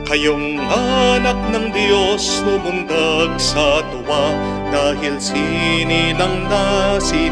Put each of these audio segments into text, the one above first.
Kayong anak ng Diyos lumundag sa tuwa, dahil sinilang na si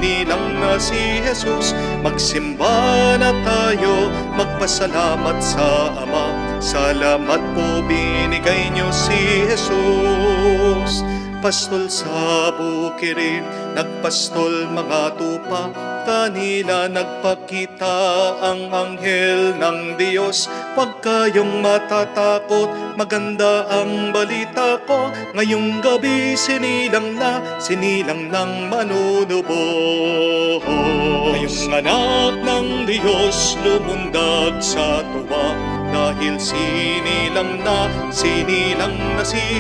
Jesus. Magsimba na tayo, magpasalamat sa Ama. Salamat po binigay niyo si Jesus. Pastol sa bukirin, nagpastol mga tupa, kanila nagpakita ang anghel ng Diyos. Huwag kayong matatakot, maganda ang balita ko. Ngayong gabi sinilang ng manunubos. Ngayong anak ng Diyos lumundag sa tuwa, dahil sinilang na si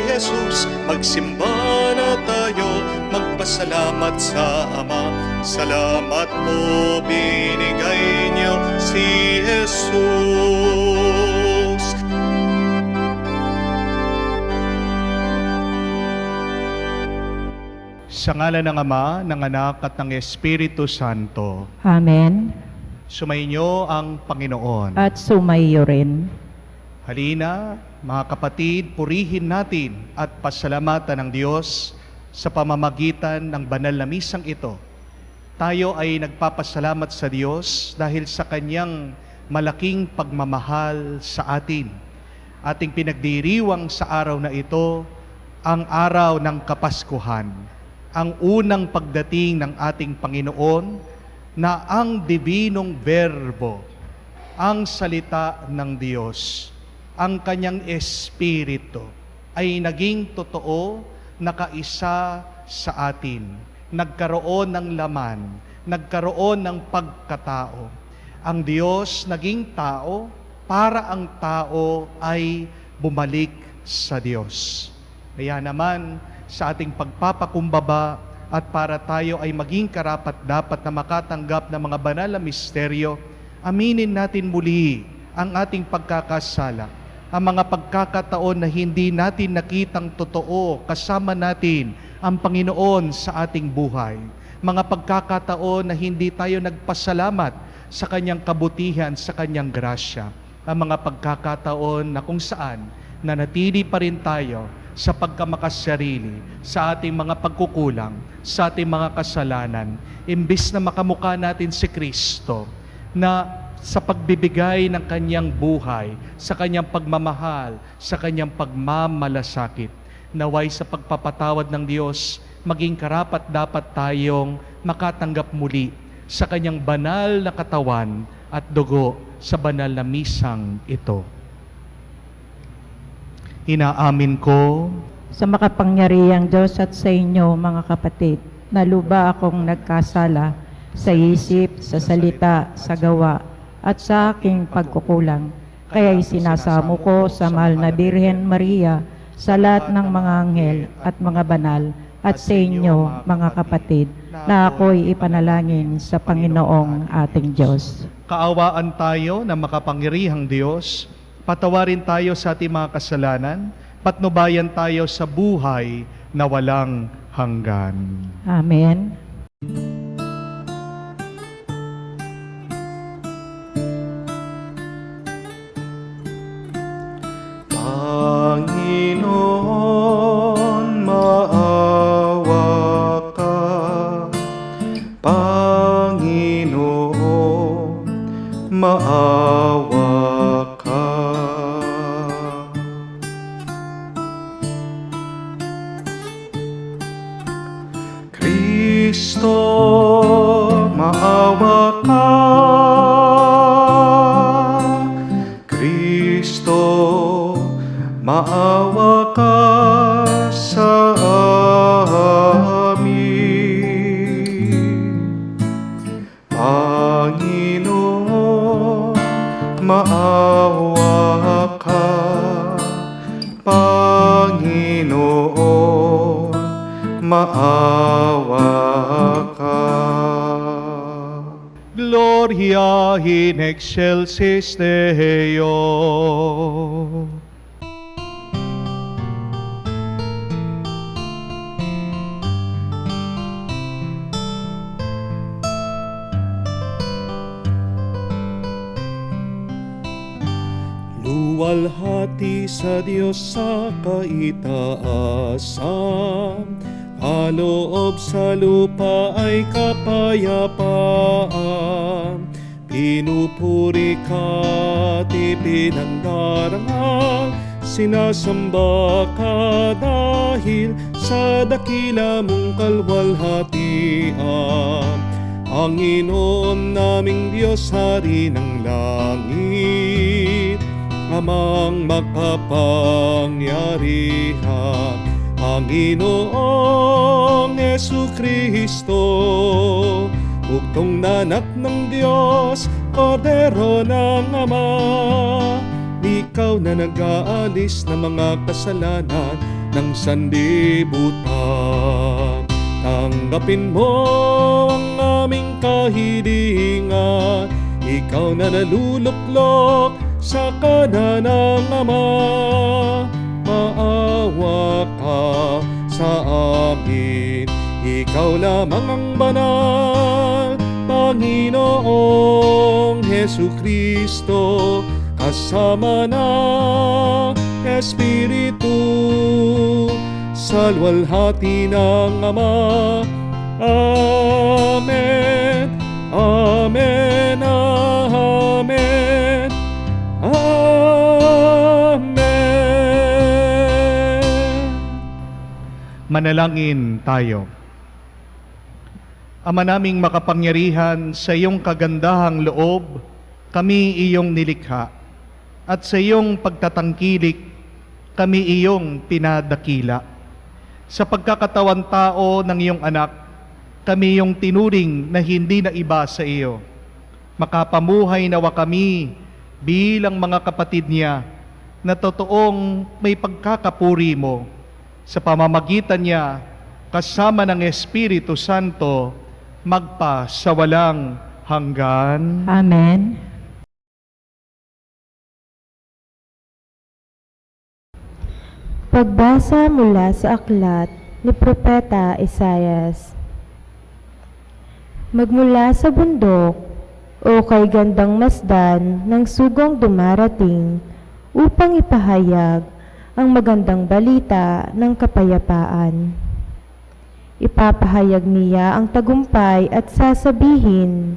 Jesus. Magsimba na tayo, magpasalamat sa Ama. Salamat po binigay niyo si Jesus. Sa ngalan ng Ama, ng Anak at ng Espiritu Santo. Amen. Sumainyo ang Panginoon. At sumaiyo rin. Halina, mga kapatid, purihin natin at pasalamatan ng Diyos sa pamamagitan ng banal na misang ito. Tayo ay nagpapasalamat sa Diyos dahil sa Kanyang malaking pagmamahal sa atin. Ating pinagdiriwang sa araw na ito, ang araw ng Kapaskuhan, ang unang pagdating ng ating Panginoon, na ang Dibinong Verbo, ang salita ng Diyos, ang Kanyang Espiritu, ay naging totoo, nakaisa sa atin. Nagkaroon ng laman, nagkaroon ng pagkatao. Ang Diyos naging tao para ang tao ay bumalik sa Diyos. Kaya naman sa ating pagpapakumbaba at para tayo ay maging karapat-dapat na makatanggap ng mga banal na misteryo, aminin natin muli ang ating pagkakasala, ang mga pagkakataon na hindi natin nakitang totoo kasama natin ang Panginoon sa ating buhay. Mga pagkakataon na hindi tayo nagpasalamat sa Kanyang kabutihan, sa Kanyang grasya. Ang mga pagkakataon na kung saan nanatili pa rin tayo sa pagkamakasarili, sa ating mga pagkukulang, sa ating mga kasalanan, imbis na makamukha natin si Kristo, na sa pagbibigay ng Kanyang buhay, sa Kanyang pagmamahal, sa Kanyang pagmamalasakit, naway sa pagpapatawad ng Diyos, maging karapat-dapat tayong makatanggap muli sa Kanyang banal na katawan at dugo sa banal na misang ito. Inaamin ko Sa makapangyarihang Diyos at sa inyo, mga kapatid, na luba akong nagkasala sa isip, sa salita, sa gawa, at sa aking pagkukulang. Kaya isinasamo ko sa mahal na Birhen Maria, sa lahat ng mga anghel at mga banal, at sa inyo, mga kapatid, na ako'y ipanalangin sa Panginoong ating Diyos. kaawaan tayo ng makapangyarihang Diyos, patawarin tayo sa ating mga kasalanan, patnubayan tayo sa buhay na walang hanggan. Amen. Panginoon, maawa ka. Panginoon, maawa ka. Kristo, maawa ka. Kristo, maawa ka sa amin. Panginoon, maawa ka. Panginoon, maawa ka. Gloria in excelsis Deo. Maluwalhati sa Diyos sa kaitaasan, kaloob sa lupa ay kapayapaan. Pinupuri ka't ipinangdarangal, sinasamba ka dahil sa dakila mong kalwalhatian. Panginoon naming Diyos, Hari ng langit, Amang makapangyarihan, Panginoong Jesucristo, bugtong na anak ng Diyos, Kordero ng Ama. Ikaw na nag-aalis ng mga kasalanan ng sanlibutan. Tanggapin mo ang aming kahilingan, ikaw na naluluklok sa kanan ng Ama. Maawa ka sa amin, ikaw lamang ang banal, Panginoong Jesucristo, kasama ng Espiritu, sa luwalhati ng Ama. Amen, Amen, Amen, Amen. Manalangin tayo. Ama naming makapangyarihan, sa iyong kagandahang loob, kami iyong nilikha, at sa iyong pagtatangkilik, kami iyong pinadakila. Sa pagkakatawan tao ng iyong anak, kami iyong tinuring na hindi na iba sa iyo. Makapamuhay nawa kami bilang mga kapatid niya na totoong may pagkakapuri mo. Sa pamamagitan niya, kasama ng Espiritu Santo, magpa sa walang hanggan. Amen. Pagbasa mula sa aklat ni Propeta Isaias. Magmula sa bundok, o kay gandang masdan ng sugong dumarating, upang ipahayag ang magandang balita ng kapayapaan. Ipapahayag niya ang tagumpay at sasabihin,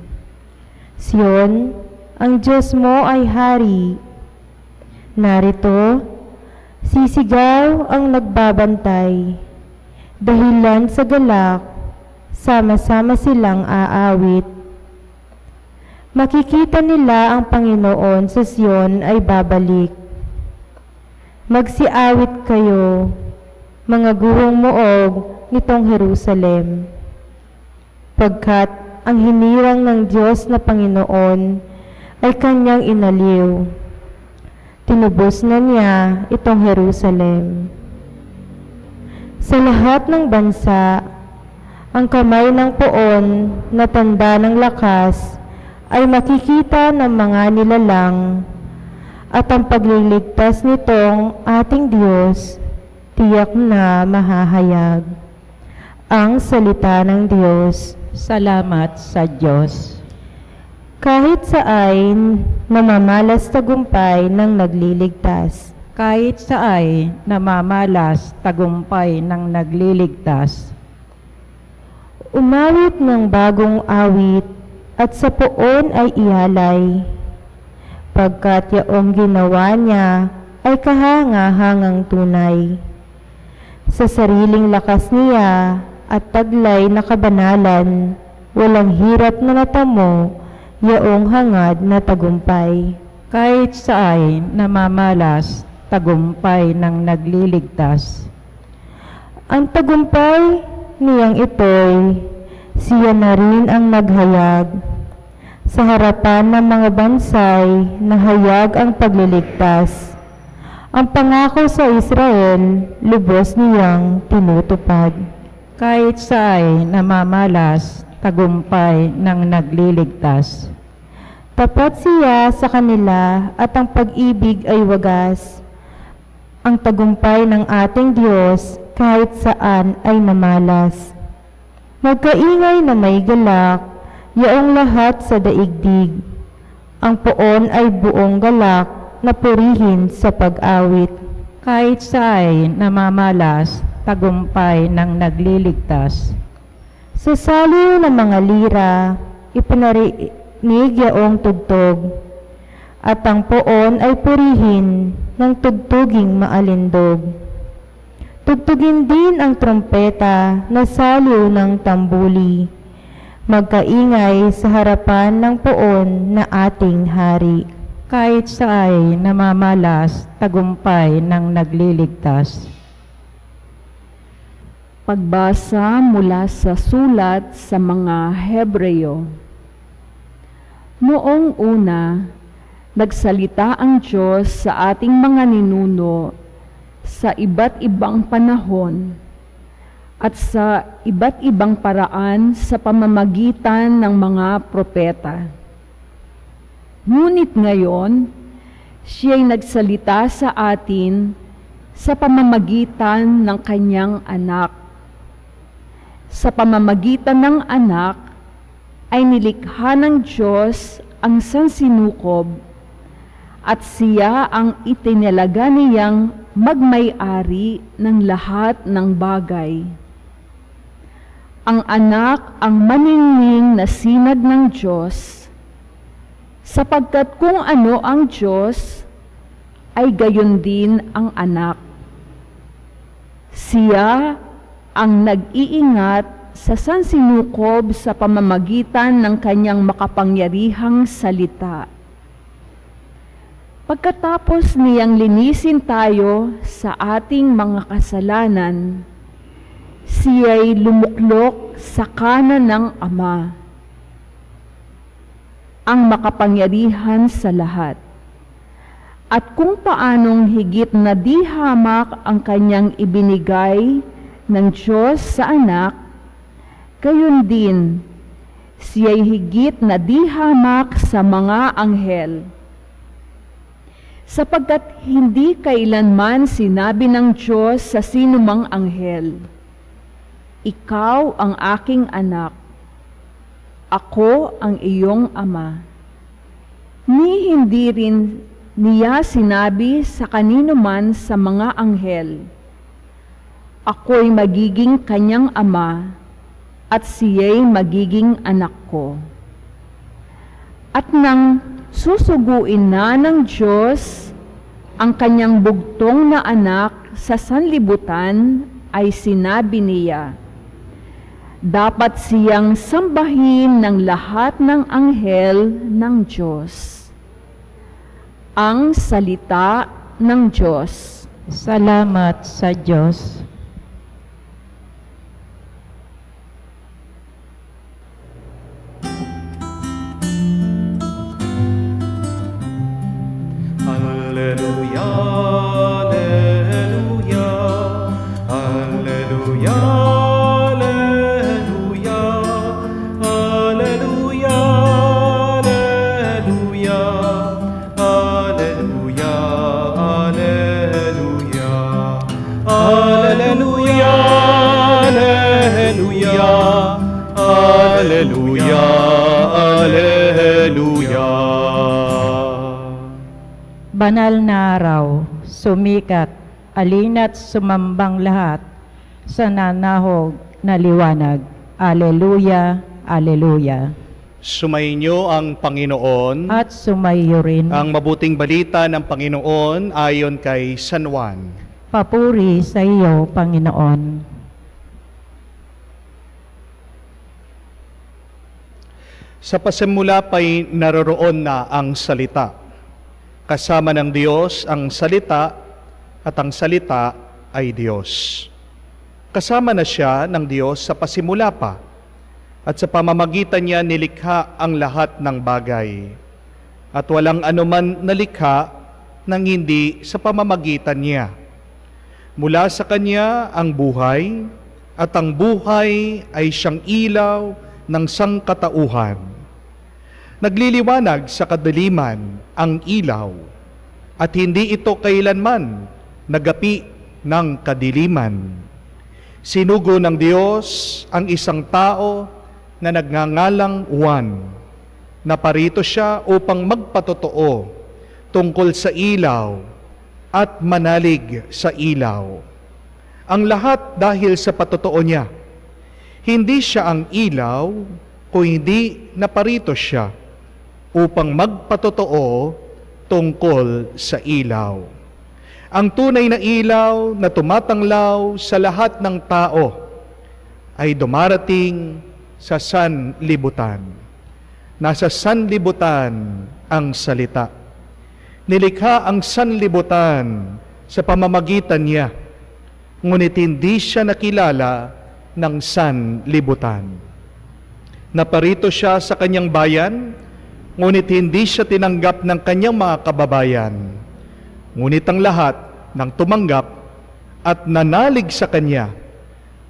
Sion, ang Diyos mo ay hari. Narito, sisigaw ang nagbabantay, dahilan sa galak, sama-sama silang aawit. Makikita nila ang Panginoon sa Sion ay babalik. Magsiawit kayo, mga guhong muog nitong Jerusalem, pagkat ang hinirang ng Diyos na Panginoon ay kanyang inaliw. Tinubos na niya itong Jerusalem. Sa lahat ng bansa, ang kamay ng poon na tanda ng lakas ay makikita ng mga nilalang, at ang pagliligtas nitong ating Diyos tiyak na mahahayag. Ang salita ng Diyos. Salamat sa Diyos. Kahit saan namamalas tagumpay ng nagliligtas. Kahit saay namamalas tagumpay ng nagliligtas. Umawit ng bagong awit at sa poon ay ialay, pagkat yaong ginawa niya ay kahangahangang tunay. Sa sariling lakas niya at taglay na kabanalan, walang hirap na natamo yaong hangad na tagumpay. Kahit saay namamalas tagumpay ng nagliligtas. Ang tagumpay niyang ito'y siya na rin ang naghayag. Sa harapan ng mga bansay, nahayag ang pagliligtas. Ang pangako sa Israel, lubos niyang tinutupad. Kahit saay namamalas tagumpay ng nagliligtas. Tapat siya sa kanila at ang pag-ibig ay wagas. Ang tagumpay ng ating Diyos kahit saan ay mamalas. Magkaingay na may galak, yaong lahat sa daigdig. Ang poon ay buong galak na purihin sa pag-awit. Kahit sa'y namamalas, tagumpay ng nagliligtas. Sa saliw ng mga lira, ipinarinig yaong tugtog, at ang poon ay purihin ng tugtuging maalindog. Tugtugin din ang trompeta na saliw ng tambuli, magkaingay sa harapan ng poon na ating hari. Kahit sa'y namamalas, tagumpay ng nagliligtas. Pagbasa mula sa sulat sa mga Hebreo. Noong una, nagsalita ang Diyos sa ating mga ninuno sa iba't ibang panahon at sa iba't ibang paraan sa pamamagitan ng mga propeta. Ngunit ngayon, siya'y nagsalita sa atin sa pamamagitan ng kanyang anak. Sa pamamagitan ng anak ay nilikha ng Diyos ang sansinukob at siya ang itinalaga niyang magmay-ari ng lahat ng bagay. Ang anak ang maningning na sinag ng Diyos, sapagkat kung ano ang Diyos, ay gayon din ang anak. Siya ang nag-iingat sa sansinukob sa pamamagitan ng kanyang makapangyarihang salita. Pagkatapos niyang linisin tayo sa ating mga kasalanan, siya'y lumuklok sa kanan ng Ama, ang makapangyarihan sa lahat. At kung paanong higit na di hamak ang kanyang ibinigay ng Diyos sa anak, gayon din, siya'y higit na di hamak sa mga anghel. Sapagkat hindi kailanman sinabi ng Diyos sa sinumang anghel, "Ikaw ang aking anak, ako ang iyong ama." Ni hindi rin niya sinabi sa kanino man sa mga anghel, "Ako'y magiging kanyang ama at siya'y magiging anak ko." At nang susuguin na ng Diyos ang kanyang bugtong na anak sa sanlibutan, ay sinabi niya, dapat siyang sambahin ng lahat ng anghel ng Diyos. Ang salita ng Diyos. Salamat sa Diyos. Alleluia, alleluia, alleluia, alleluia, alleluia, alleluia, alleluia, alleluia, alleluia, alleluia, alleluia. Banal na araw, sumikat, alina't sumambang lahat sa nanahog na liwanag. Aleluya, aleluya. Sumainyo ang Panginoon. At sumayo rin. Ang mabuting balita ng Panginoon ayon kay San Juan. Papuri sa iyo, Panginoon. Sa pasimula pa'y naroroon na ang salita. Kasama ng Diyos ang salita at ang salita ay Diyos. Kasama na siya ng Diyos sa pasimula pa at sa pamamagitan niya nilikha ang lahat ng bagay. At walang anuman nalikha nang hindi sa pamamagitan niya. Mula sa Kanya ang buhay at ang buhay ay siyang ilaw ng sangkatauhan. Nagliliwanag sa kadiliman ang ilaw at hindi ito kailanman nagapi ng kadiliman. Sinugo ng Diyos ang isang tao na nagngangalang Juan. Naparito siya upang magpatotoo tungkol sa ilaw at manalig sa ilaw. Ang lahat dahil sa patotoo niya. Hindi siya ang ilaw, kung hindi naparito siya upang magpatotoo tungkol sa ilaw. Ang tunay na ilaw na tumatanglaw sa lahat ng tao ay dumarating sa sanlibutan. Nasa sanlibutan ang salita. Nilikha ang sanlibutan sa pamamagitan niya, ngunit hindi siya nakilala ng sanlibutan. Naparito siya sa kanyang bayan, ngunit hindi siya tinanggap ng kanyang mga kababayan. Ngunit ang lahat ng tumanggap at nanalig sa kanya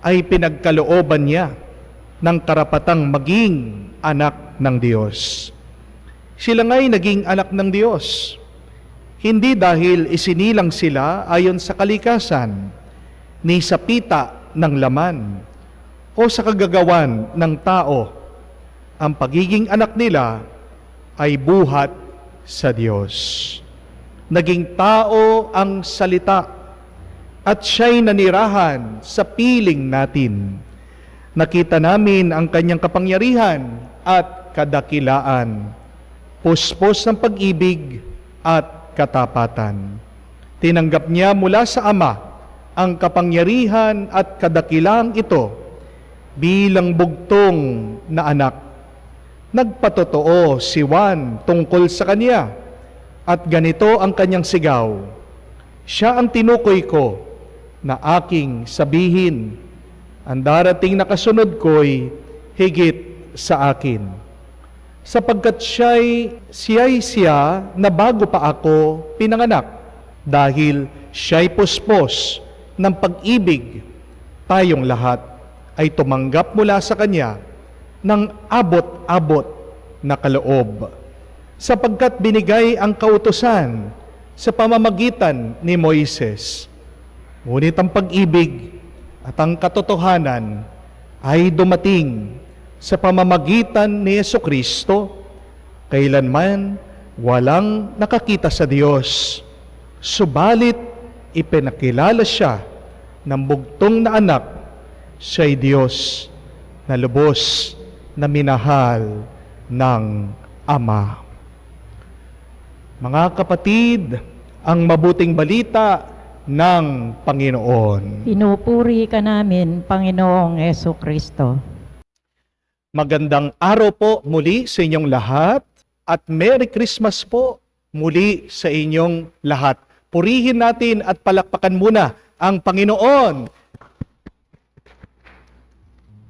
ay pinagkalooban niya ng karapatang maging anak ng Diyos. Sila nga'y naging anak ng Diyos, hindi dahil isinilang sila ayon sa kalikasan, ni sa pita ng laman, o sa kagagawan ng tao. Ang pagiging anak nila ay buhat sa Diyos. Naging tao ang salita at siya'y nanirahan sa piling natin. Nakita namin ang kanyang kapangyarihan at kadakilaan, puspos ng pag-ibig at katapatan. Tinanggap niya mula sa Ama ang kapangyarihan at kadakilaang ito bilang bugtong na anak. Nagpatotoo si Juan tungkol sa kanya at ganito ang kanyang sigaw, "Siya ang tinukoy ko na aking sabihin, ang darating na kasunod ko'y higit sa akin. Sapagkat siya'y siya na bago pa ako pinanganak, dahil siya'y puspos ng pag-ibig, tayong lahat ay tumanggap mula sa kanya ng abot-abot na kaloob, sapagkat binigay ang kautusan sa pamamagitan ni Moises. Ngunit ang pag-ibig at ang katotohanan ay dumating sa pamamagitan ni Jesucristo. Kailanman walang nakakita sa Diyos, subalit ipinakilala siya ng bugtong na anak. Siya'y Diyos na lubos na minahal ng Ama. Mga kapatid, ang mabuting balita ng Panginoon. Pinupuri ka namin, Panginoong Jesucristo. Magandang araw po muli sa inyong lahat at Merry Christmas po muli sa inyong lahat. Purihin natin at palakpakan muna ang Panginoon.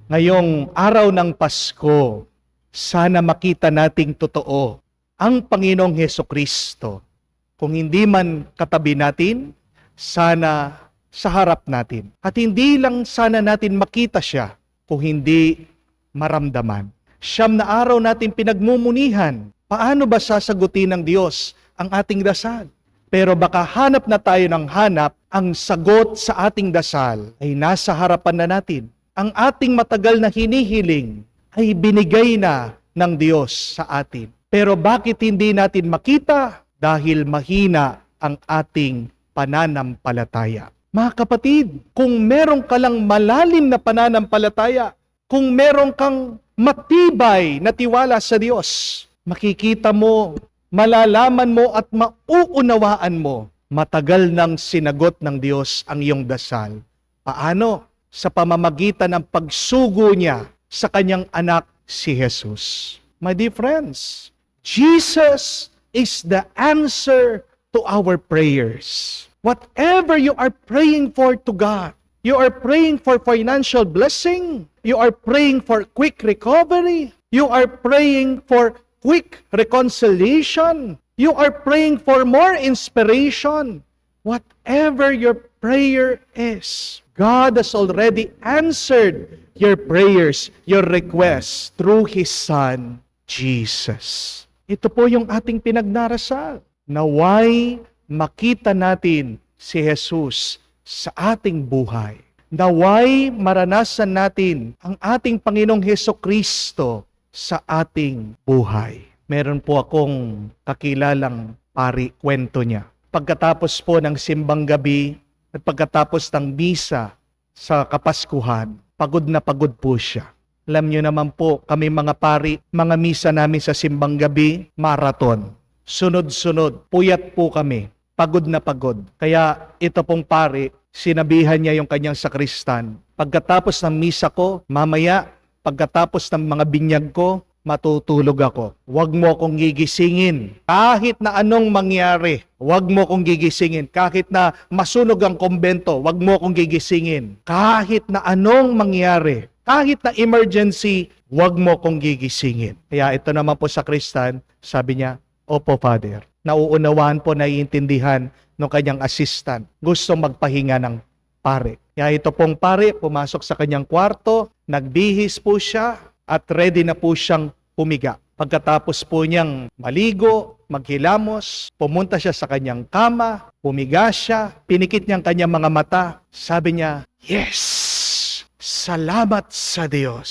Ngayong araw ng Pasko, sana makita nating totoo ang Panginoong Hesukristo. Kung hindi man katabi natin, sana sa harap natin. At hindi lang sana natin makita siya, kung hindi maramdaman. Siyam na araw natin pinagmumunihan. Paano ba sasagutin ng Diyos ang ating dasal? Pero baka hanap na tayo ng hanap, ang sagot sa ating dasal ay nasa harapan na natin. Ang ating matagal na hinihiling ay binigay na ng Diyos sa atin. Pero bakit hindi natin makita? Dahil mahina ang ating pananampalataya. Mga kapatid, kung meron ka lang malalim na pananampalataya, kung meron kang matibay na tiwala sa Diyos, makikita mo, malalaman mo at mauunawaan mo, matagal nang sinagot ng Diyos ang iyong dasal. Paano? Sa pamamagitan ng pagsugo niya sa kanyang anak si Jesus. My dear friends, Jesus is the answer to our prayers. Whatever you are praying for to God, you are praying for financial blessing, you are praying for quick recovery, you are praying for quick reconciliation, you are praying for more inspiration. Whatever your prayer is, God has already answered your prayers, your requests through His Son, Jesus. Ito po yung ating pinagnarasal. Naway makita natin si Jesus sa ating buhay. Naway maranasan natin ang ating Panginoong Hesukristo sa ating buhay. Meron po akong kakilalang pari, kwento niya. Pagkatapos po ng simbang gabi at pagkatapos ng misa sa Kapaskuhan, pagod na pagod po siya. Alam niyo naman po, kami mga pari, mga misa namin sa simbang gabi, marathon. Sunod-sunod, puyat po kami, pagod na pagod. Kaya ito pong pari, sinabihan niya yung kanyang sakristan, pagkatapos ng misa ko, mamaya, pagkatapos ng mga binyag ko, matutulog ako. Huwag mo akong gigisingin. Kahit na anong mangyari, huwag mo akong gigisingin. Kahit na masunog ang kumbento, huwag mo akong gigisingin. Kahit na anong mangyari, kahit na emergency, huwag mo akong gigisingin. Kaya ito naman po sa Kristan, sabi niya, Opo, Father. Nauunawaan po, naiintindihan ng kanyang assistant. Gusto magpahinga ng pare. Kaya ito pong pare, pumasok sa kanyang kwarto, nagbihis po siya, at ready na po siyang pumiga. Pagkatapos po niyang maligo, maghilamos, pumunta siya sa kanyang kama, pumiga siya, pinikit niyang kanyang mga mata. Sabi niya, Yes! Salamat sa Diyos!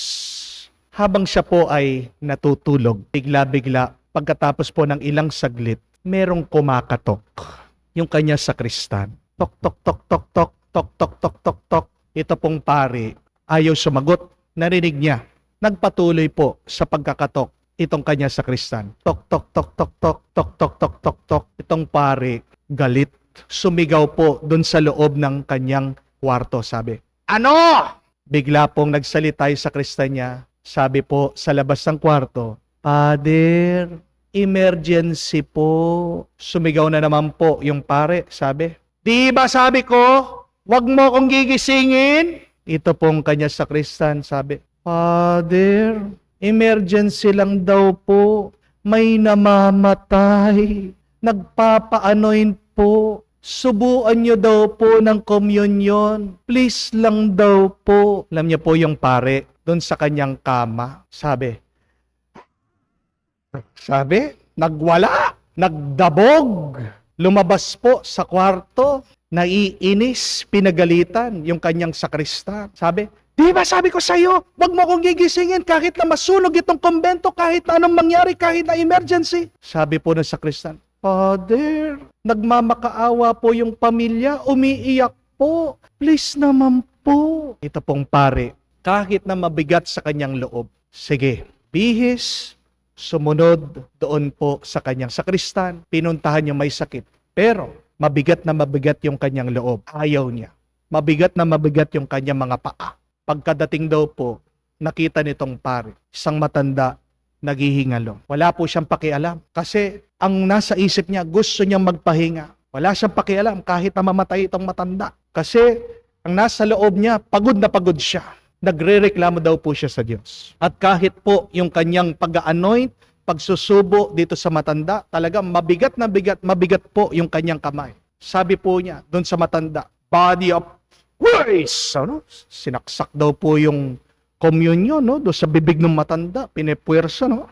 Habang siya po ay natutulog, bigla-bigla, pagkatapos po ng ilang saglit, merong kumakatok. Yung kanya sakristan. Tok, tok, tok, tok, tok, tok, tok, tok, tok, tok. Ito pong pari, ayaw sumagot. Narinig niya. Nagpatuloy po sa pagkakatok itong kanya sakristan. Tok, tok, tok, tok, tok, tok, tok, tok, tok, tok. Itong pari, galit. Sumigaw po dun sa loob ng kanyang kwarto. Sabi, Ano? Bigla pong nagsalita yung sakristan niya. Sabi po sa labas ng kwarto, Father, emergency po. Sumigaw na naman po yung pare. Sabi, Di ba sabi ko, wag mo akong gigisingin? Ito pong kanya sakristan. Sabi, Father, emergency lang daw po. May namamatay. Nagpapaanoin po. Subuan nyo daw po ng komunyon. Please lang daw po. Alam niyo po yung pare, doon sa kanyang kama. Sabi, nagwala, nagdabog. Lumabas po sa kwarto. Naiinis, pinagalitan yung kanyang sakristan. Sabi, Di ba sabi ko sa'yo, wag mo akong gigisingin kahit na masunog itong kumbento, kahit na anong mangyari, kahit na emergency. Sabi po ng sakristan, Father, nagmamakaawa po yung pamilya, umiiyak po. Please naman po. Ito pong pare, kahit na mabigat sa kanyang loob, sige, bihis, sumunod doon po sa kanyang sakristan, pinuntahan yung may sakit. Pero, mabigat na mabigat yung kanyang loob. Ayaw niya. Mabigat na mabigat yung kanyang mga paa. Pagkadating daw po, nakita nitong pare, isang matanda, naghihingalo. Wala po siyang pakialam. Kasi ang nasa isip niya, gusto niyang magpahinga. Wala siyang pakialam kahit na mamatay itong matanda. Kasi ang nasa loob niya, pagod na pagod siya. Nagre-reklamo daw po siya sa Diyos. At kahit po yung kanyang pag-anoint, pagsusubo dito sa matanda, talagang mabigat na mabigat po yung kanyang kamay. Sabi po niya, doon sa matanda, body of grace! Ano? Sinaksak daw po yung communion, no? Doon sa bibig ng matanda, pinipwersa, no?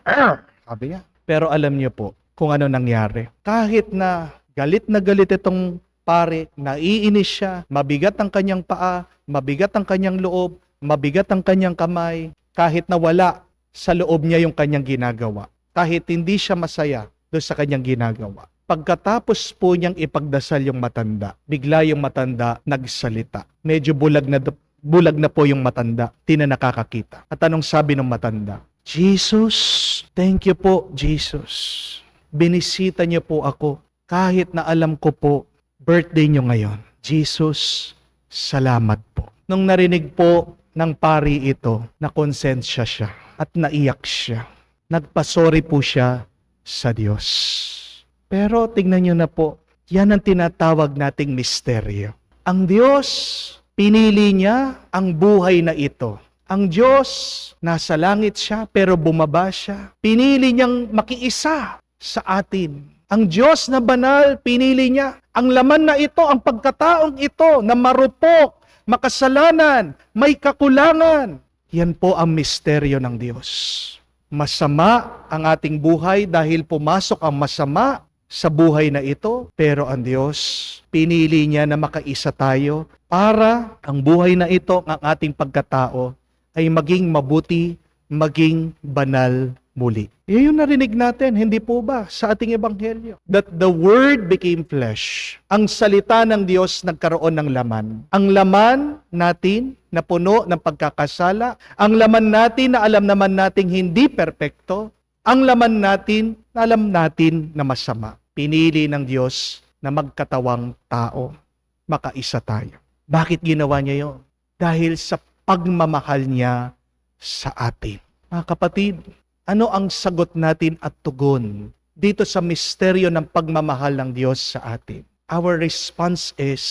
Sabi niya. Pero alam niyo po, kung ano nangyari. Kahit na galit itong pare, naiinis siya, mabigat ang kanyang paa, mabigat ang kanyang loob, mabigat ang kanyang kamay, kahit na wala sa loob niya yung kanyang ginagawa. Kahit hindi siya masaya doon sa kanyang ginagawa. Pagkatapos po niyang ipagdasal yung matanda, bigla yung matanda nagsalita. Medyo bulag na po yung matanda, di na nakakakita. At anong sabi ng matanda? Jesus, thank you po, Jesus. Binisita niyo po ako kahit na alam ko po, birthday niyo ngayon. Jesus, salamat po. Nung narinig po ng pari ito, nakonsensya siya at naiyak siya. Nagpasorry po siya sa Diyos. Pero tingnan nyo na po, yan ang tinatawag nating misteryo. Ang Diyos, pinili niya ang buhay na ito. Ang Diyos, nasa langit siya, pero bumaba siya. Pinili niyang makiisa sa atin. Ang Diyos na banal, pinili niya. Ang laman na ito, ang pagkataong ito, na marupok, makasalanan, may kakulangan. Yan po ang misteryo ng Diyos. Masama ang ating buhay dahil pumasok ang masama sa buhay na ito, pero ang Diyos, pinili niya na makaisa tayo para ang buhay na ito, ang ating pagkatao, ay maging mabuti, maging banal muli. Yung narinig natin, hindi po ba, sa ating ebanghelyo? That the Word became flesh. Ang salita ng Diyos nagkaroon ng laman. Ang laman natin na puno ng pagkakasala, ang laman natin na alam naman nating hindi perpekto, ang laman natin na alam natin na masama. Pinili ng Diyos na magkatawang tao. Makaisa tayo. Bakit ginawa niya yun? Dahil sa pagmamahal niya sa atin. Mga kapatid, ano ang sagot natin at tugon dito sa misteryo ng pagmamahal ng Diyos sa atin? Our response is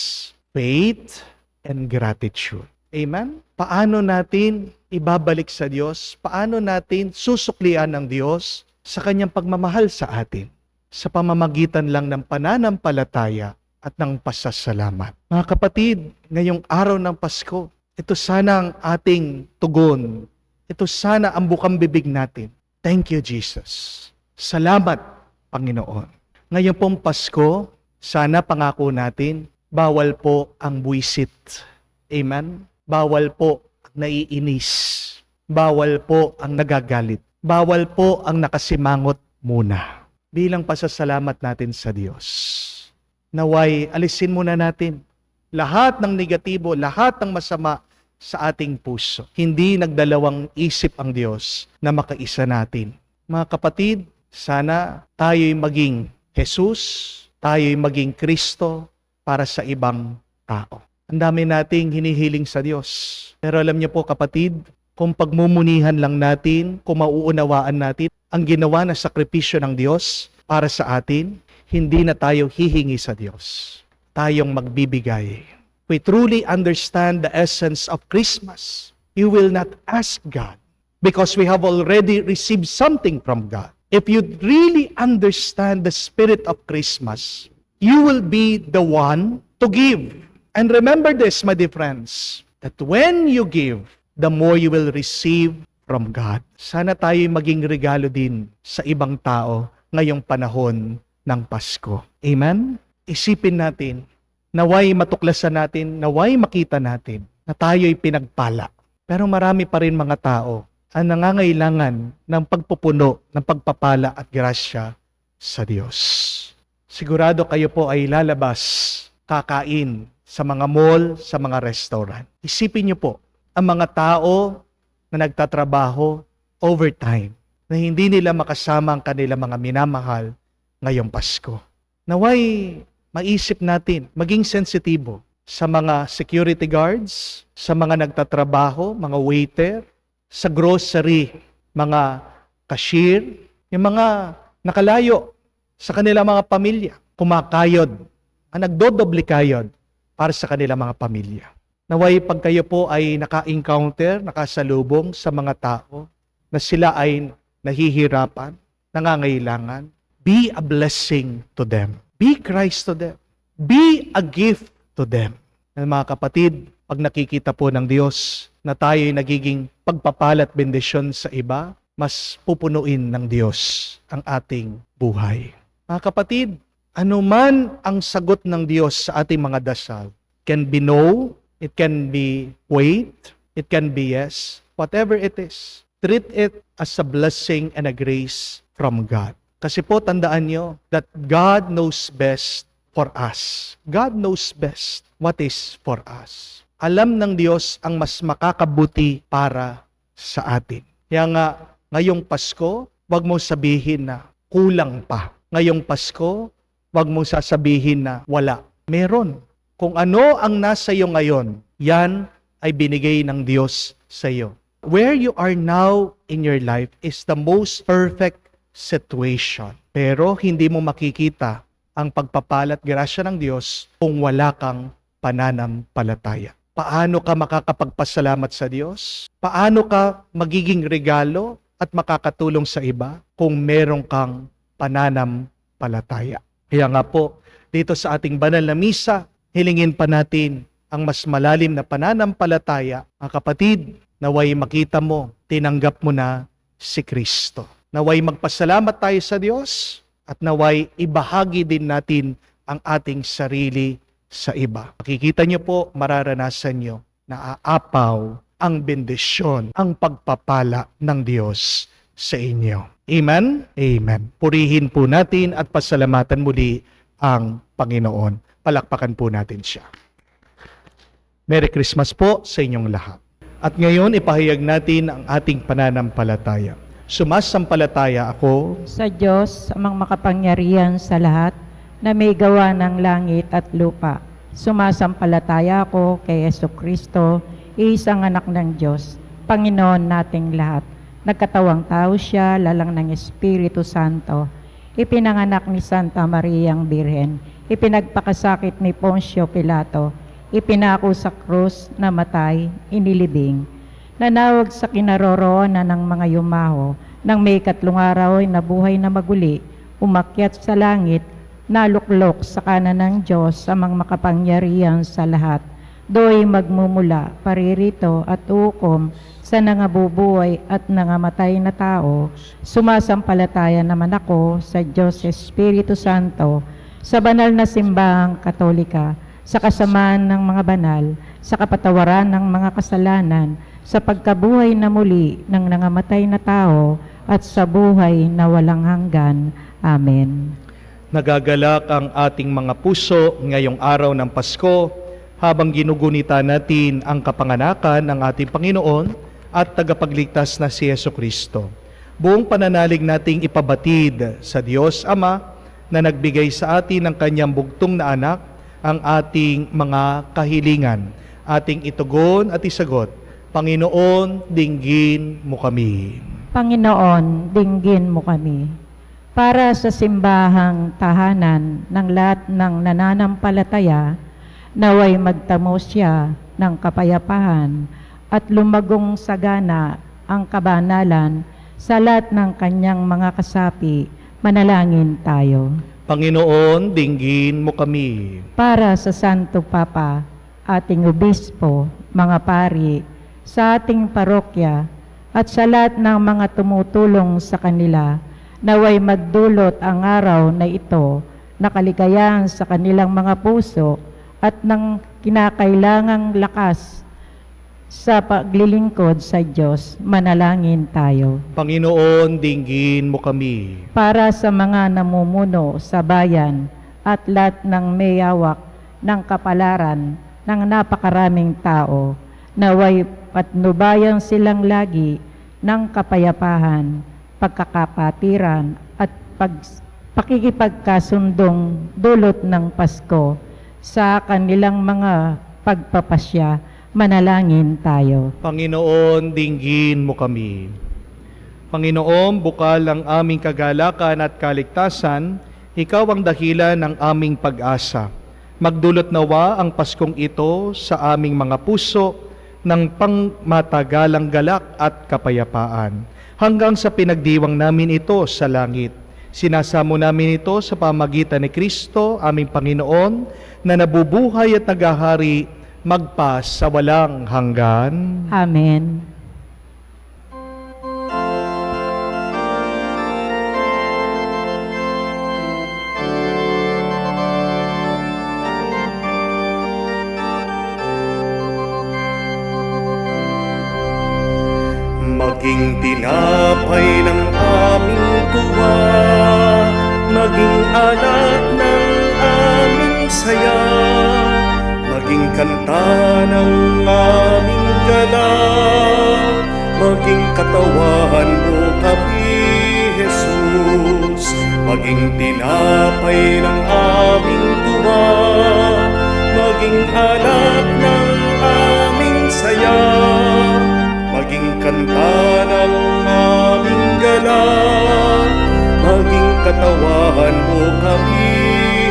faith and gratitude. Amen? Paano natin ibabalik sa Diyos? Paano natin susuklian ng Diyos sa kanyang pagmamahal sa atin? Sa pamamagitan lang ng pananampalataya at ng pasasalamat. Mga kapatid, ngayong araw ng Pasko, ito sana ang ating tugon. Ito sana ang bukang bibig natin. Thank you, Jesus. Salamat, Panginoon. Ngayon pong Pasko, sana pangako natin, bawal po ang buwisit. Amen? Bawal po ang naiinis. Bawal po ang nagagalit. Bawal po ang nakasimangot muna. Bilang pasasalamat natin sa Diyos. Naway, alisin muna natin lahat ng negatibo, lahat ng masama sa ating puso. Hindi nagdalawang isip ang Diyos na makaisa natin. Mga kapatid, sana tayo'y maging Jesus, tayo'y maging Kristo para sa ibang tao. Ang dami nating hinihiling sa Diyos. Pero alam niyo po kapatid, kung pagmumunihan lang natin, kung mauunawaan natin ang ginawa na sakripisyo ng Diyos para sa atin, hindi na tayo hihingi sa Diyos. Tayong magbibigay. We truly understand the essence of Christmas. You will not ask God because we have already received something from God. If you really understand the spirit of Christmas, you will be the one to give. And remember this, my dear friends, that when you give, the more you will receive from God. Sana tayo'y maging regalo din sa ibang tao ngayong panahon ng Pasko. Amen? Isipin natin, naway matuklasan natin, naway makita natin na tayo'y pinagpala. Pero marami pa rin mga tao ang nangangailangan ng pagpupuno, ng pagpapala at grasya sa Diyos. Sigurado kayo po ay lalabas, kakain sa mga mall, sa mga restaurant. Isipin niyo po, ang mga tao na nagtatrabaho overtime, na hindi nila makasama ang kanilang mga minamahal ngayong Pasko. Naway maisip natin, maging sensitibo sa mga security guards, sa mga nagtatrabaho, mga waiter, sa grocery, mga cashier, yung mga nakalayo sa kanilang mga pamilya, kumakayod, ang nagdodoble kayod para sa kanilang mga pamilya. Naway pag kayo po ay naka-encounter, nakasalubong sa mga tao na sila ay nahihirapan, nangangailangan, be a blessing to them. Be Christ to them. Be a gift to them. Mga kapatid, pag nakikita po ng Diyos na tayo'y nagiging pagpapalat bendisyon sa iba, mas pupunuin ng Diyos ang ating buhay. Mga kapatid, anuman ang sagot ng Diyos sa ating mga dasal, can be no, it can be wait, it can be yes, whatever it is, treat it as a blessing and a grace from God. Kasi po tandaan nyo that God knows best for us. God knows best what is for us. Alam ng Diyos ang mas makakabuti para sa atin. Kaya nga, ngayong Pasko, wag mong sabihin na kulang pa. Ngayong Pasko, wag mong sasabihin na wala. Meron. Kung ano ang nasa iyo ngayon, yan ay binigay ng Diyos sa iyo. Where you are now in your life is the most perfect situation. Pero hindi mo makikita ang pagpapalat grasya ng Diyos kung wala kang pananampalataya. Paano ka makakapagpasalamat sa Diyos? Paano ka magiging regalo at makakatulong sa iba kung meron kang pananampalataya? Kaya nga po, dito sa ating banal na misa, hilingin pa natin ang mas malalim na pananampalataya. Mga kapatid, naway makita mo, tinanggap mo na si Kristo. Naway magpasalamat tayo sa Diyos at naway ibahagi din natin ang ating sarili sa iba. Makikita niyo po, mararanasan niyo na aapaw ang bendisyon, ang pagpapala ng Diyos sa inyo. Amen? Amen. Purihin po natin at pasalamatan muli ang Panginoon. Palakpakan po natin siya. Merry Christmas po sa inyong lahat. At ngayon, ipahayag natin ang ating pananampalataya. Sumasampalataya ako Sa Diyos, amang makapangyarihan sa lahat, na may gawa ng langit at lupa. Sumasampalataya ako kay Jesucristo, isang anak ng Diyos, Panginoon nating lahat. Nagkatawang tao siya, lalang ng Espiritu Santo. Ipinanganak ni Santa Mariang Birhen. Ipinagpakasakit ni Poncio Pilato. Ipinako sa krus, namatay, inilibing. Nanawag sa kinaroroonan ng mga yumaho, nang may ikatlong araw ay nabuhay na maguli, umakyat sa langit, naluklok sa kanan ng Diyos amang makapangyarihan sa lahat. Do'y magmumula, paririto at ukom sa nangabubuhay at nangamatay na tao. Sumasampalataya naman ako sa Diyos Espiritu Santo, sa banal na simbahang Katolika, sa kasamaan ng mga banal, sa kapatawaran ng mga kasalanan, sa pagkabuhay na muli ng nangamatay na tao, at sa buhay na walang hanggan. Amen. Nagagalak ang ating mga puso ngayong araw ng Pasko habang ginugunita natin ang kapanganakan ng ating Panginoon at tagapagligtas na si Jesucristo. Buong pananalig nating ipabatid sa Diyos Ama na nagbigay sa atin ng kanyang bugtong na anak ang ating mga kahilingan. Ating itugon at isagot, Panginoon, dinggin mo kami. Panginoon, dinggin mo kami. Para sa simbahang tahanan ng lahat ng nananampalataya, naway magtamo siya ng kapayapaan at lumagong sagana ang kabanalan sa lahat ng kanyang mga kasapi. Manalangin tayo. Panginoon, dinggin mo kami. Para sa Santo Papa, ating obispo, mga pari, sa ating parokya, at sa lahat ng mga tumutulong sa kanila, naway magdulot ang araw na ito na kaligayahan sa kanilang mga puso at ng kinakailangang lakas sa paglilingkod sa Diyos. Manalangin tayo. Panginoon, dinggin mo kami. Para sa mga namumuno sa bayan at lahat ng may hawak ng kapalaran ng napakaraming tao, naway patnubayan silang lagi ng kapayapaan, pagkakapatiran at pakikipagkasundong dulot ng Pasko sa kanilang mga pagpapasya. Manalangin tayo. Panginoon, dinggin mo kami. Panginoon, bukal ang aming kagalakan at kaligtasan, ikaw ang dahilan ng aming pag-asa. Magdulot nawa ang Paskong ito sa aming mga puso ng pangmatagalang galak at kapayapaan. Hanggang sa pinagdiwang namin ito sa langit. Sinasamo namin ito sa pamagitan ni Kristo, aming Panginoon, na nabubuhay at nagahari magpas sa walang hanggan. Amen. Maging tinapay ng aming tuwa, maging alat ng aming saya, maging kanta ng aming galak, maging katawan mo kami, Jesus. Maging tinapay ng aming tuwa, maging alat ng aming saya, maging kanta ng aming galak, maging katawan mo kami,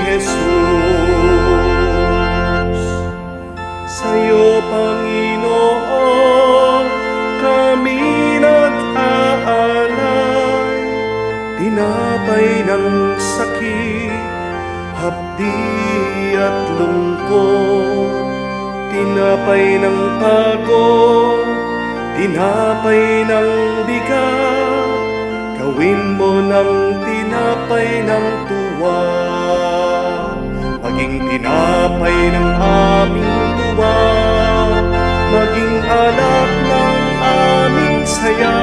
Jesus. Sa'yo, Panginoon, kami nag-aalay, tinapay ng sakit, hapdi at lungkot, tinapay ng pagod, tinapay ng bigat, gawin mo ng tinapay ng tuwa. Maging tinapay ng aming tuwa, maging alak ng aming saya,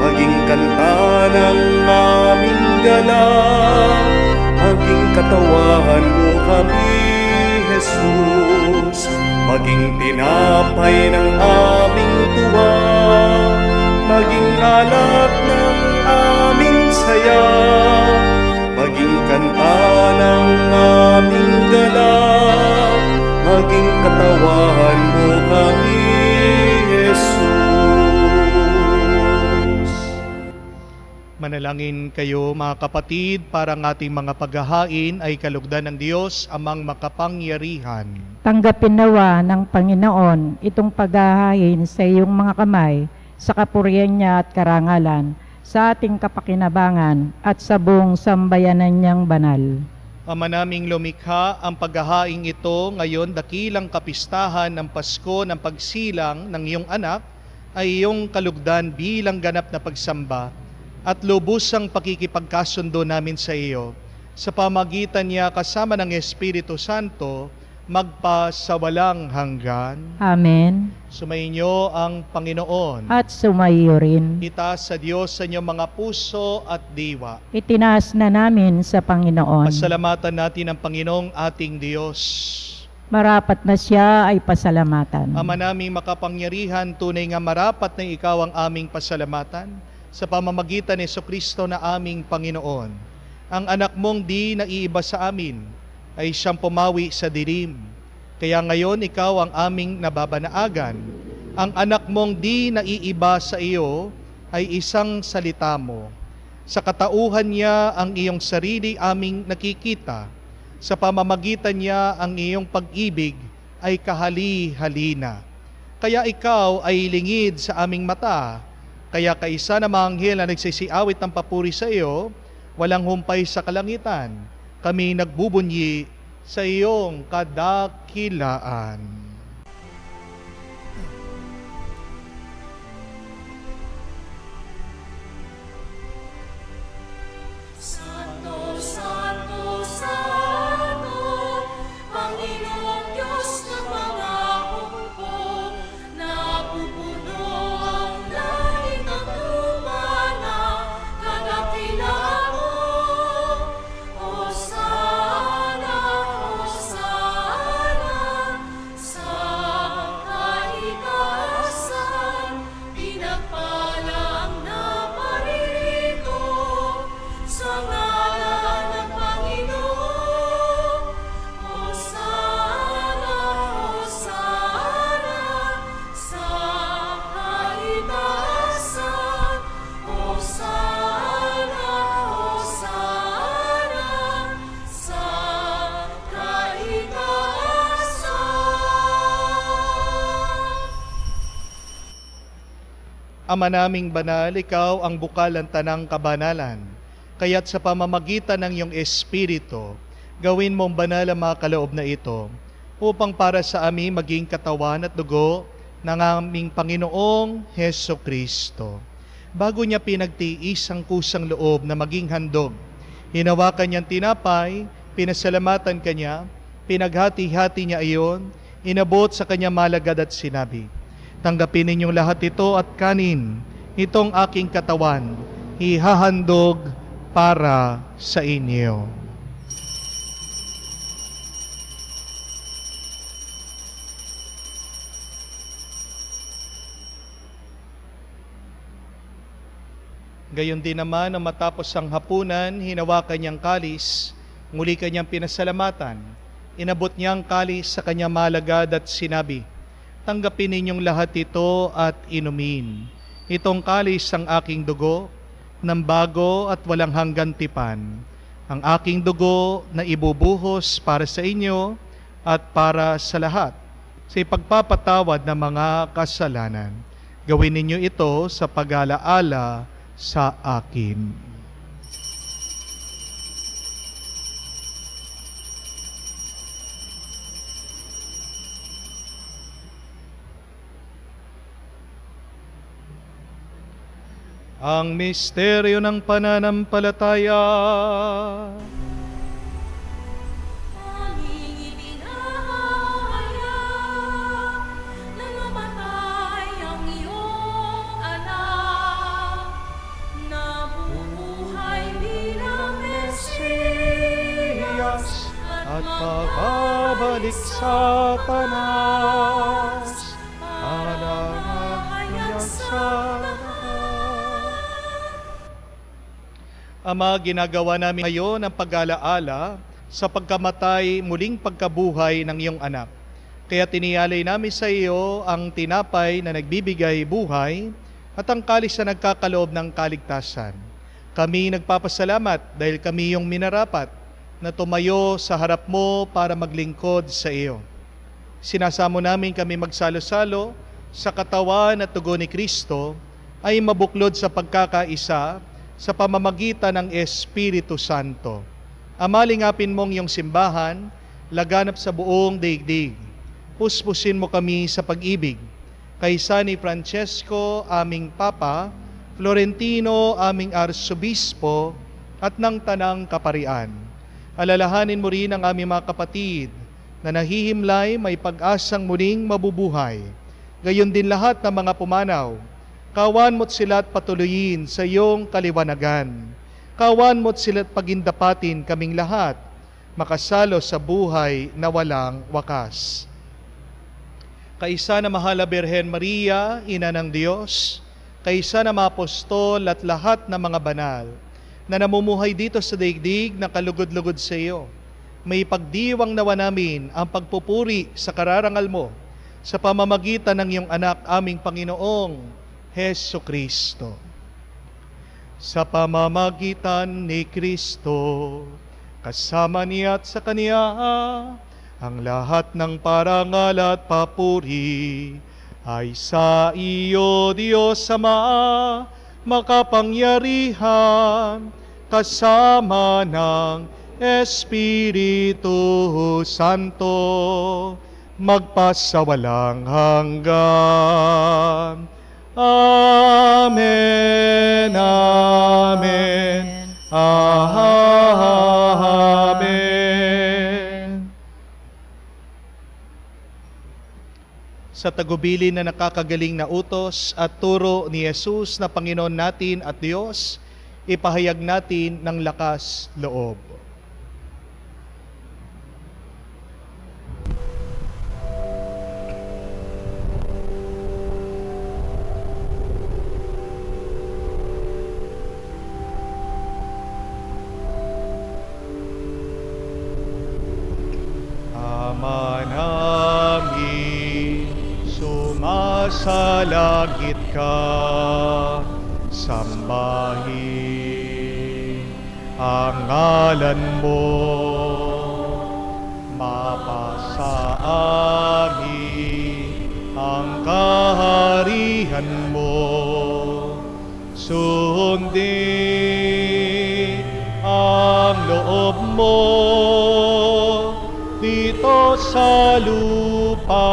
maging kanta ng aming galak, maging katawan mo kami, Jesus. Maging tinapay ng aming tuwa, maging alak ng aming saya, maging kanta ng aming galak, maging katawan mo kami, Jesus. Manalangin kayo mga kapatid para ang ating mga paghahain ay kalugdan ng Diyos amang makapangyarihan. Tanggapin nawa ng Panginoon itong paghahain sa iyong mga kamay, sa kapurihan niya at karangalan, sa ating kapakinabangan at sa buong sambayanan niyang banal. Ama naming lumikha, ang paghahaing ito ngayon dakilang kapistahan ng Pasko ng pagsilang ng iyong anak ay iyong kalugdan bilang ganap na pagsamba at lubusang pakikipagkasundo namin sa iyo. Sa pamagitan niya kasama ng Espiritu Santo, magpasawalang hanggan. Amen. Sumainyo ang Panginoon. At sumaiyo rin. Itaas sa Diyos sa inyong mga puso at diwa. Itinaas na namin sa Panginoon. Pasalamatan natin ang Panginoong ating Diyos. Marapat na siya ay pasalamatan. Ama naming makapangyarihan, tunay nga marapat na ikaw ang aming pasalamatan sa pamamagitan ni Jesucristo na aming Panginoon. Ang anak mong di naiiba sa amin ay siyang pumawi sa dilim. Kaya ngayon ikaw ang aming nababanaagan. Ang anak mong di naiiba sa iyo ay isang salita mo. Sa katauhan niya ang iyong sarili aming nakikita. Sa pamamagitan niya ang iyong pag-ibig ay kahali-halina. Kaya ikaw ay lingid sa aming mata. Kaya kaisa na mga anghel na nagsisiawit ng papuri sa iyo, walang humpay sa kalangitan, kami nagbubunyi sa iyong kadakilaan. Santo, Santo, Santo, Panginoong Diyos ng mga hukbo, napupuno ang langit at lupa na kadakilaan mo. Hosana, Hosana, sa kaitaasan, pinagpala ang naparito sa ngalan ng Panginoon. Hosana, Hosana, sa kaitaasan. Hosana, Hosana, sa kaitaasan. Ama naming banal, ikaw ang bukal ng tanang kabanalan. Kaya't sa pamamagitan ng iyong Espiritu, gawin mong banal ang mga kaloob na ito, upang para sa amin maging katawan at dugo ng aming Panginoong Heso Kristo. Bago niya pinagtiis ang kusang loob na maging handog, hinawakan niyang tinapay, pinasalamatan kanya, pinaghati-hati niya iyon, inabot sa kanya malagad at sinabi, "Tanggapin ninyong lahat ito at kanin, itong aking katawan, ihahandog para sa inyo." Gayon din naman, na matapos ang hapunan, hinawakan niyang kalis, muli kanyang pinasalamatan. Inabot niya ang kalis sa kanyang malagad at sinabi, "Tanggapin ninyong lahat ito at inumin. Itong kalis ang aking dugo, ng bago at walang hanggan tipan. Ang aking dugo na ibubuhos para sa inyo at para sa lahat, sa ipagpapatawad ng mga kasalanan. Gawin ninyo ito sa pag-alaala sa akin." Ang misteryo ng pananampalataya. Aming ibinahayag na namatay ang iyong anak, nabuhay balik sa tanas, alangag sa Ama, ginagawa namin ngayon ang pag-alaala sa pagkamatay, muling pagkabuhay ng iyong anak. Kaya tiniyalay namin sa iyo ang tinapay na nagbibigay buhay at ang kalis na nagkakaloob ng kaligtasan. Kami nagpapasalamat dahil kami yung minarapat na tumayo sa harap mo para maglingkod sa iyo. Sinasamo namin kami magsalo-salo sa katawan at dugo ni Kristo ay mabuklod sa pagkakaisa sa pamamagitan ng Espiritu Santo. Amalingapin mong iyong simbahan, laganap sa buong daigdig. Puspusin mo kami sa pag-ibig. Kaysa ni Francesco, aming Papa, Florentino, aming Arsobispo, at ng Tanang Kaparian. Alalahanin mo rin ang aming mga kapatid na nahihimlay may pag-asang muling mabubuhay. Gayon din lahat ng mga pumanaw. Kawan mo't sila at patuloyin sa iyong kaliwanagan. Kawan mo't sila at pagindapatin kaming lahat, makasalo sa buhay na walang wakas. Kaisa na Mahal na Birhen Maria, Ina ng Diyos, kaisa na mga apostol at lahat ng mga banal, na namumuhay dito sa daigdig na kalugod-lugod sa iyo, may pagdiwang nawa namin ang pagpupuri sa kararangal mo sa pamamagitan ng iyong anak aming Panginoong Hesu Kristo. Sa pamamagitan ni Kristo, kasama niya at sa Kaniya, ang lahat ng parangal at papuri ay sa iyo, Diyos Ama, makapangyarihan, kasama ng Espiritu Santo, magpasawalang hanggan. Amen, amen, amen. Sa tagubilin na nakakagaling na utos at turo ni Jesus na Panginoon natin at Diyos, ipahayag natin ng lakas loob. Ama namin, sumasalangit ka, sambahin ang ngalan mo, mapasa amin ang kaharian mo, sundin ang loob mo dito sa lupa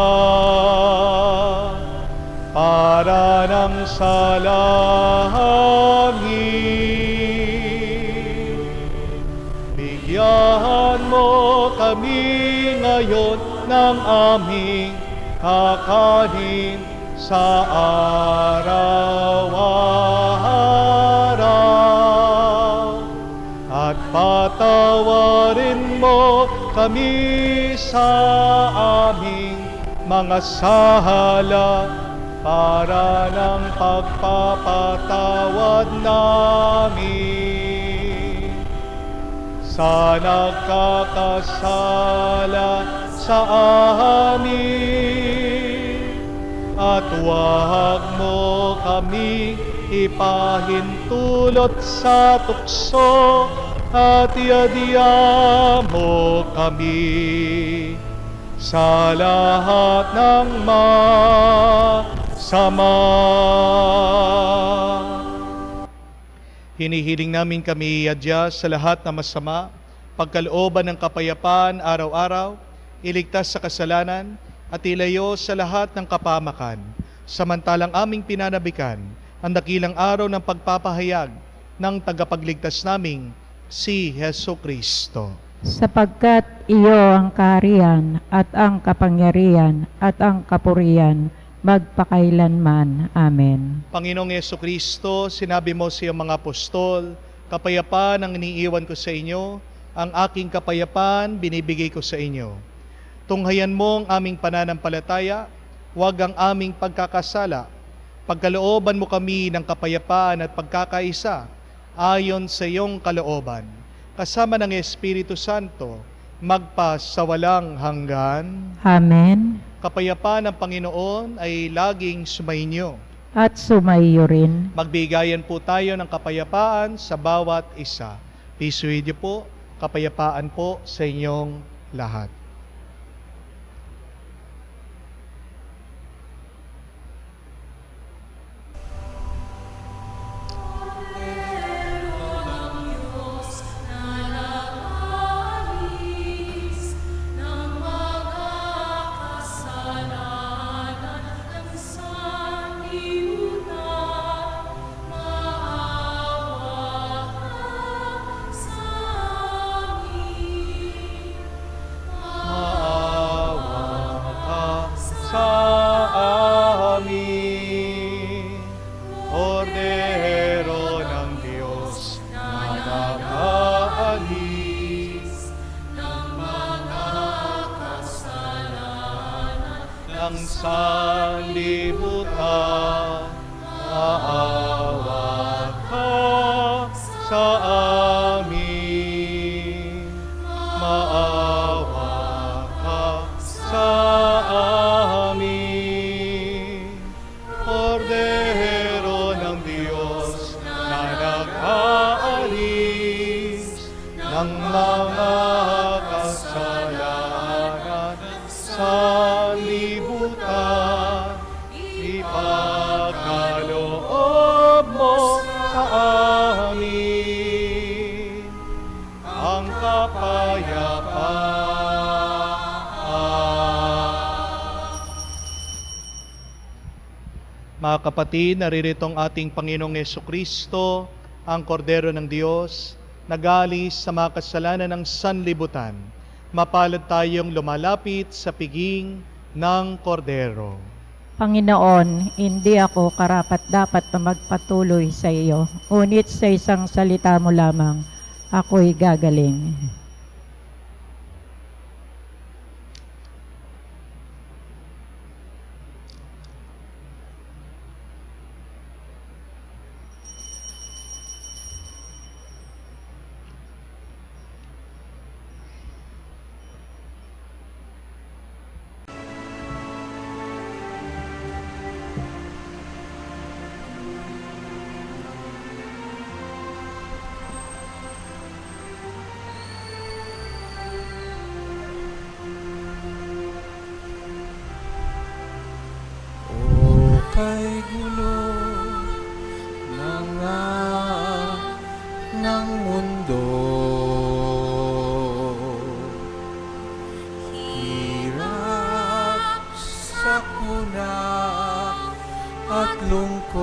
para nang sa langit. Bigyan mo kami ngayon ng aming kakanin sa araw-araw at patawarin mo kami sa aming mga sala para ng pagpapatawad namin sa nagkakasala sa amin, at huwag mo kami ipahintulot sa tukso, at iadya mo kami sa lahat ng masama. Hinihiling namin kami iadya sa lahat ng masama, pagkalooban ng kapayapaan araw-araw, iligtas sa kasalanan, at ilayo sa lahat ng kapamakan, samantalang aming pinanabikan ang dakilang araw ng pagpapahayag ng tagapagligtas naming si Hesu Kristo. Sapagkat iyo ang kaharian at ang kapangyarihan at ang kapurihan magpakailanman. Amen. Panginoong Hesu Kristo, sinabi mo sa iyong mga apostol, kapayapaan ang iniiwan ko sa inyo, ang aking kapayapaan binibigay ko sa inyo. Tunghayan mo ang aming pananampalataya, huwag ang aming pagkakasala. Pagkalooban mo kami ng kapayapaan at pagkakaisa ayon sa iyong kalooban. Kasama ng Espiritu Santo, magpa sa walang hanggan. Amen. Kapayapaan ng Panginoon ay laging sumainyo. At sumaiyo rin. Magbigayan po tayo ng kapayapaan sa bawat isa. Peace with you po, kapayapaan po sa inyong lahat. Sa amin, Kordero ng Diyos na nag-aalis ng mga kasalanan ng sanlibutan, maawa ka sa amin, maawa ka sa amin, Kordero ng Diyos na nag-aalis ng mga kasalanan sa libutan, ipagkaloob mo sa amin ang kapayapaan. Mga kapatid, naririto ang ating Panginoong Jesucristo, ang Kordero ng Diyos, nag-aalis sa mga kasalanan ng sanlibutan. Mapalad tayong lumalapit sa piging ng Kordero. Panginoon, hindi ako karapat-dapat na magpatuloy sa iyo, ngunit sa isang salita mo lamang, ako'y gagaling. Kay gulo ng mundo, hirap, sakuna at lungkot,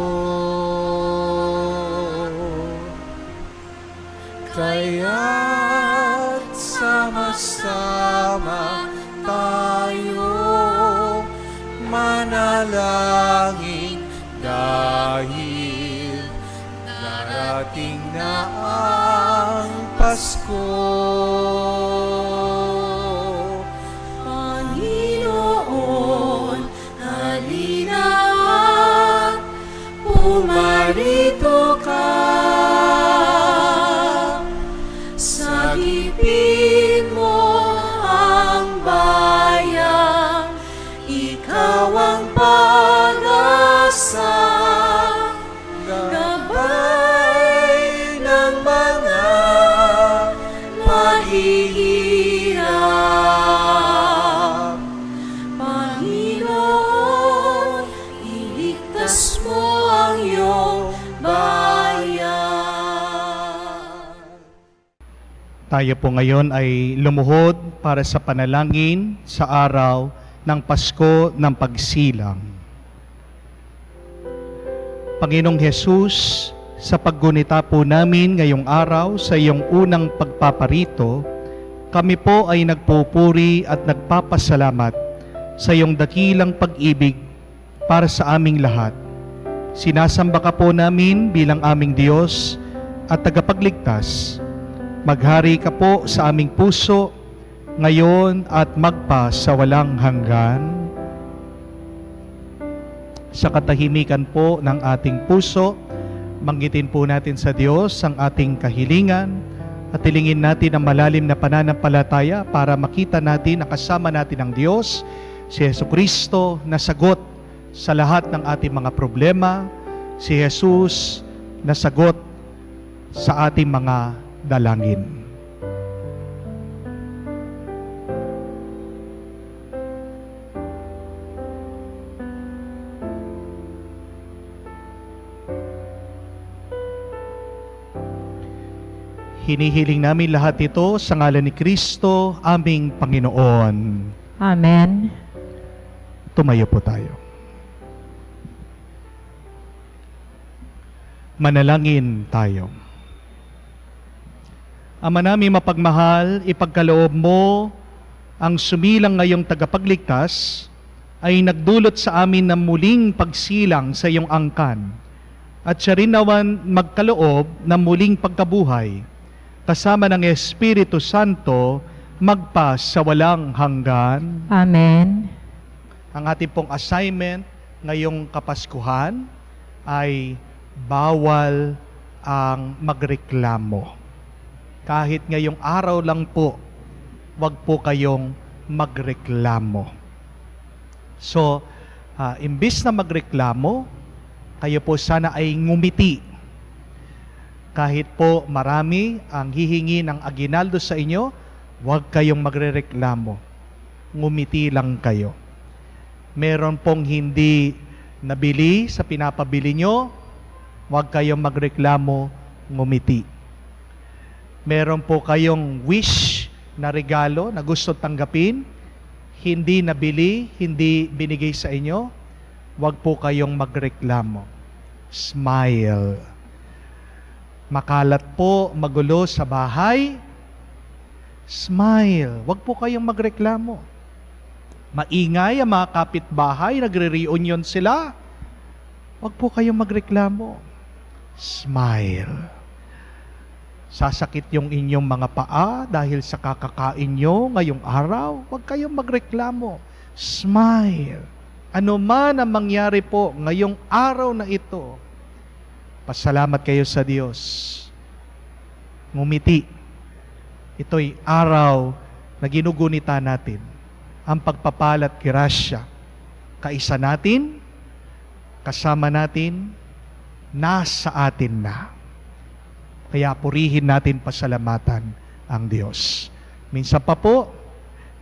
kaya't sama-sama tayo manalangin dahil darating na ang Pasko. Panginoon, halina at pumarito ka. Sagipin mo ang bayan, ikaw ang pag-asa, gabay ng mga paghihirap. Panginoon, iligtas mo ang iyong bayan. Tayo po ngayon ay lumuhod para sa panalangin sa araw ng Pasko ng Pagsilang. Panginoong Hesus, sa paggunita po namin ngayong araw sa iyong unang pagpaparito, kami po ay nagpupuri at nagpapasalamat sa iyong dakilang pag-ibig para sa aming lahat. Sinasamba ka po namin bilang aming Diyos at tagapagligtas. Maghari ka po sa aming puso, ngayon at magpa sa walang hanggan. Sa katahimikan po ng ating puso, banggitin po natin sa Diyos ang ating kahilingan at tilingin natin ang malalim na pananampalataya para makita natin na kasama natin ang Diyos, si Jesucristo na sagot sa lahat ng ating mga problema, si Jesus na sagot sa ating mga dalangin. Hinihiling namin lahat ito sa ngalan ni Kristo, aming Panginoon. Amen. Tumayo po tayo. Manalangin tayo. Ama namin mapagmahal, ipagkaloob mo ang sumilang ngayong tagapagligtas ay nagdulot sa amin ng muling pagsilang sa iyong angkan at siya rin naman magkaloob ng muling pagkabuhay kasama ng Espiritu Santo magpa sa walang hanggan. Amen. Ang ating pong assignment ngayong Kapaskuhan ay bawal ang magreklamo. Kahit ngayong araw lang po, wag po kayong magreklamo. So, imbis na magreklamo, kayo po sana ay ngumiti. Kahit po marami ang hihingi ng aginaldo sa inyo, huwag kayong magrereklamo. Ngumiti lang kayo. Meron pong hindi nabili sa pinapabili nyo, huwag kayong magreklamo, ngumiti. Meron po kayong wish na regalo na gusto tanggapin, hindi nabili, hindi binigay sa inyo, huwag po kayong magreklamo. Smile. Makalat po, magulo sa bahay, smile. Huwag po kayong magreklamo. Maingay ang mga kapitbahay, nagre-reunion sila. Huwag po kayong magreklamo. Smile. Sasakit yung inyong mga paa dahil sa kakakain nyo ngayong araw, huwag kayong magreklamo. Smile. Ano man ang mangyari po ngayong araw na ito, pasalamat kayo sa Diyos. Ngumiti. Ito'y araw na ginugunita natin ang pagpapalat grasya. Kaisa natin, kasama natin, nasa atin na. Kaya purihin natin, pasalamatan ang Diyos. Minsan pa po,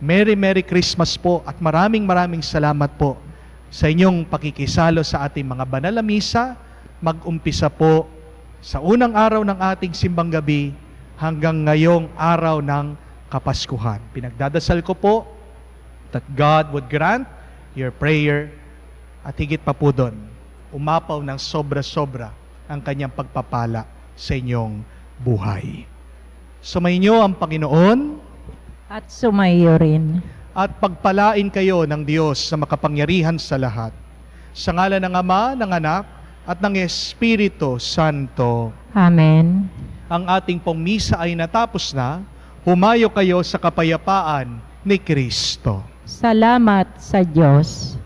Merry Christmas po at maraming salamat po sa inyong pakikisalo sa ating mga banal na misa. Mag-umpisa po sa unang araw ng ating simbang gabi hanggang ngayong araw ng Kapaskuhan. Pinagdadasal ko po that God would grant your prayer at higit pa po doon, umapaw ng sobra-sobra ang kanyang pagpapala sa inyong buhay. Sumainyo ang Panginoon At sumayo rin. at pagpalain kayo ng Diyos na makapangyarihan sa lahat. Sa ngalan ng Ama, ng Anak, at ng Espiritu Santo. Amen. Ang ating pong misa ay natapos na. Humayo kayo sa kapayapaan ni Kristo. Salamat sa Diyos.